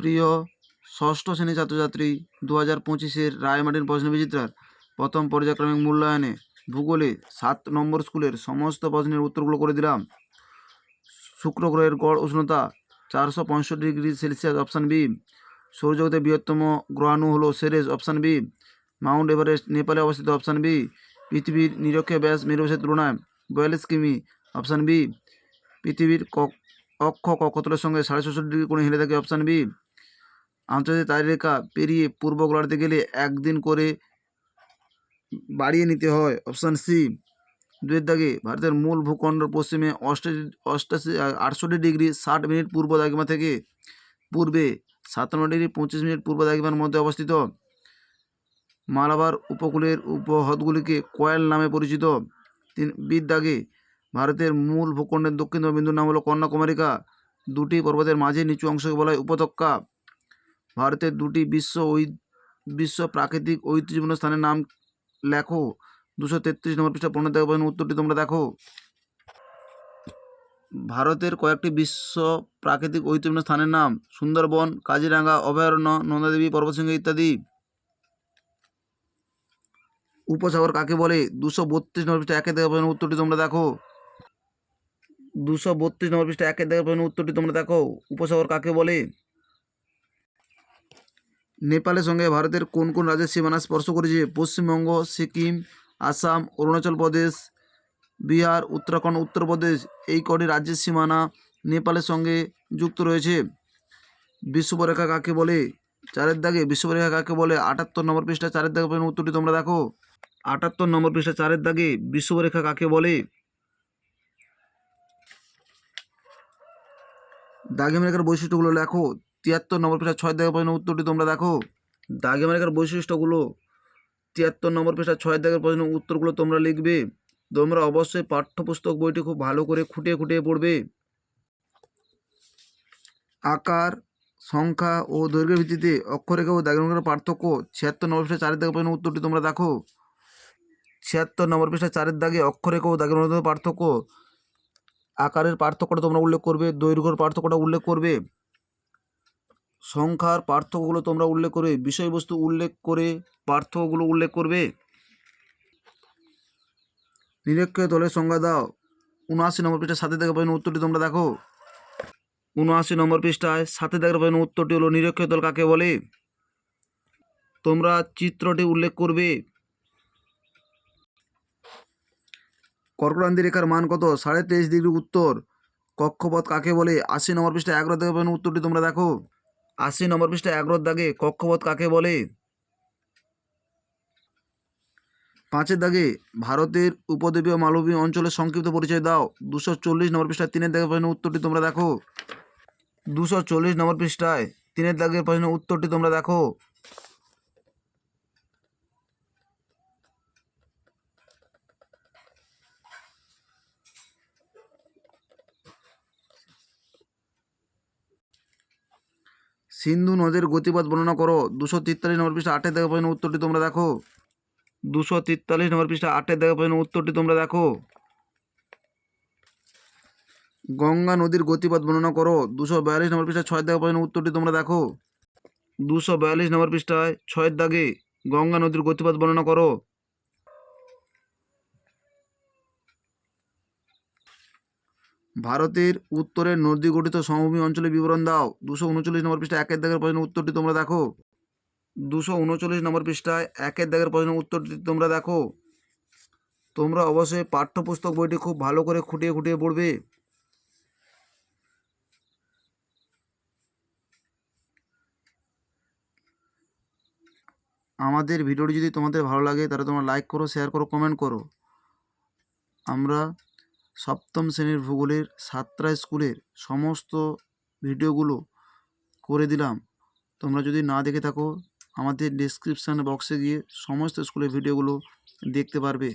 প্রিয় ষষ্ঠ শ্রেণীর ছাত্রছাত্রী, 2025-এর রায়মার্টিন প্রশ্নবিচিত্রার প্রথম পর্যায়ক্রমিক মূল্যায়নে ভূগোলে 7 নম্বর স্কুলের সমস্ত প্রশ্নের উত্তরগুলো করে দিলাম। শুক্র গ্রহের গড় উষ্ণতা 465°C, অপশান বি। সৌরজগতের বৃহত্তম গ্রহাণু হলো Ceres, option B. Mount Everest নেপালে অবস্থিত, অপশান বি। পৃথিবীর নিরক্ষীয় ব্যাস মেরুব্যাসের তুলনায় 42 কিমি, অপশান বি। পৃথিবীর অক্ষ কক্ষতলের সঙ্গে 66.5 কোণে হেলে থাকে, অপশান বি। আন্তর্জাতিক তারিরেখা পেরিয়ে পূর্ব গোলার্ধে গেলে একদিন করে বাড়িয়ে নিতে হয়, অপশান সি। 2 দাগে ভারতের মূল ভূখণ্ড পশ্চিমে 68°60' পূর্ব দ্রাঘিমা থেকে পূর্বে 57°25' পূর্ব দ্রাঘিমার মধ্যে অবস্থিত। মালাবার উপকূলের উপহ্রদগুলিকে কয়েল নামে পরিচিত। 3 দাগে ভারতের মূল ভূখণ্ডের দক্ষিণতম বিন্দুর নাম হলো কন্যাকুমারিকা। 2টি পর্বতের মাঝে নিচু অংশকে বলা হয় উপত্যকা। ভারতের 2টি বিশ্ব প্রাকৃতিক ঐতিহ্যপূর্ণ স্থানের নাম লেখো। 233 নম্বর পৃষ্ঠা 15 থেকে প্রশ্নের উত্তরটি তোমরা দেখো। ভারতের কয়েকটি বিশ্ব প্রাকৃতিক ঐতিহ্যপূর্ণ স্থানের নাম: সুন্দরবন, কাজিরাঙ্গা অভয়ারণ্য, নন্দাদেবী পর্বতশৃঙ্গ ইত্যাদি। উপসাগর কাকে বলে? 232 নম্বর পৃষ্ঠা 1 থেকে প্রশ্নের উত্তরটি তোমরা দেখো। 232 নম্বর পৃষ্ঠা 1 থেকে প্রশ্নের উত্তরটি তোমরা দেখো। উপসাগর কাকে বলে? নেপালের সঙ্গে ভারতের কোন কোন রাজ্যের সীমানা স্পর্শ করেছে? পশ্চিমবঙ্গ, সিকিম, আসাম, অরুণাচল প্রদেশ, বিহার, উত্তরাখণ্ড, উত্তরপ্রদেশ। এই কটি রাজ্যের সীমানা নেপালের সঙ্গে যুক্ত রয়েছে। বিষুবরেখা কাকে বলে? 4 দাগে বিষুবরেখা কাকে বলে? 78 নম্বর পৃষ্ঠা 4 দাগে প্রশ্নের উত্তরটি তোমরা দেখো। 78 নম্বর পৃষ্ঠা 4 দাগে বিষুবরেখা কাকে বলে? দ্রাঘিমারেখার বৈশিষ্ট্যগুলো লেখো। 73 নম্বর পৃষ্ঠা 6 দাগে প্রশ্নের উত্তরটি তোমরা দেখো। দ্রাঘিমারেখার বৈশিষ্ট্যগুলো 73 নম্বর পৃষ্ঠা 6 দাগের প্রশ্নের উত্তরগুলো তোমরা লিখবে। তোমরা অবশ্যই পাঠ্যপুস্তক বইটি খুব ভালো করে খুঁটিয়ে খুঁটিয়ে পড়বে। আকার, সংখ্যা ও দৈর্ঘ্যের ভিত্তিতে অক্ষরেখা ও দ্রাঘিমারেখার পার্থক্য। 76 নম্বর পৃষ্ঠা 4 দাগের প্রশ্নের উত্তরটি তোমরা দেখো। 76 নম্বর পৃষ্ঠা 4 দাগে অক্ষরেখা ও দ্রাঘিমারেখার পার্থক্য। আকারের পার্থক্যটা তোমরা উল্লেখ করবে, দৈর্ঘ্যের পার্থক্যটা উল্লেখ করবে, সংখ্যার পার্থক্যগুলো তোমরা উল্লেখ করবে, বিষয়বস্তু উল্লেখ করে পার্থক্যগুলো উল্লেখ করবে। নিরক্ষীয় তলের সংজ্ঞা দাও। 79 নম্বর পৃষ্ঠা 7 দাগের প্রশ্নের উত্তরটি তোমরা দেখো। 79 নম্বর পৃষ্ঠায় 7 দাগের প্রশ্নের উত্তরটি হলো নিরক্ষীয় তল কাকে বলে? তোমরা চিত্রটি উল্লেখ করবে। কর্কটান্তি রেখার মান কত? 23.5° উত্তর। কক্ষপথ কাকে বলে? 80 নম্বর পৃষ্ঠা 11 দাগের প্রশ্নের উত্তরটি তোমরা দেখো। 80 নম্বর পৃষ্ঠা 11 দাগে কক্ষপথ কাকে বলে? 5 দাগে ভারতের উপদ্বীপীয় মালভূমি অঞ্চলের সংক্ষিপ্ত পরিচয় দাও। 240 নম্বর পৃষ্ঠায় 3 দাগের প্রশ্নের উত্তরটি তোমরা দেখো। 240 নম্বর পৃষ্ঠায় 3 দাগের প্রশ্নের উত্তরটি তোমরা দেখো। সিন্ধু নদের গতিপথ বর্ণনা করো। 243 নম্বর পৃষ্ঠা 8 দাগের প্রশ্নের উত্তরটি তোমরা দেখো। 243 নম্বর পৃষ্ঠা 8 দাগের প্রশ্নের উত্তরটি তোমরা দেখো। গঙ্গা নদীর গতিপথ বর্ণনা করো। 242 নম্বর পৃষ্ঠা 6 দাগের প্রশ্নের উত্তরটি তোমরা দেখো। 242 নম্বর পৃষ্ঠায় 6 দাগে গঙ্গা নদীর গতিপথ বর্ণনা করো। ভারতের উত্তরের নদী গঠিত সমভূমি অঞ্চলের বিবরণ দাও। 239 নম্বর পৃষ্ঠায় 1 দাগের প্রশ্নের উত্তরটি তোমরা দেখো। 239 নম্বর পৃষ্ঠায় 1 দাগের প্রশ্নের উত্তরটি তোমরা দেখো। তোমরা অবশ্যই পাঠ্যপুস্তক বইটি খুব ভালো করে খুঁটিয়ে খুঁটিয়ে পড়বে। আমাদের ভিডিওটি যদি তোমাদের ভালো লাগে তাহলে তোমরা লাইক করো, শেয়ার করো, কমেন্ট করো। আমরা সপ্তম শ্রেণীর ভূগোলের সাতটা স্কুলের সমস্ত ভিডিওগুলো করে দিলাম। তোমরা যদি না দেখে থাকো আমাদের ডেসক্রিপশান বক্সে গিয়ে সমস্ত স্কুলের ভিডিওগুলো দেখতে পারবে।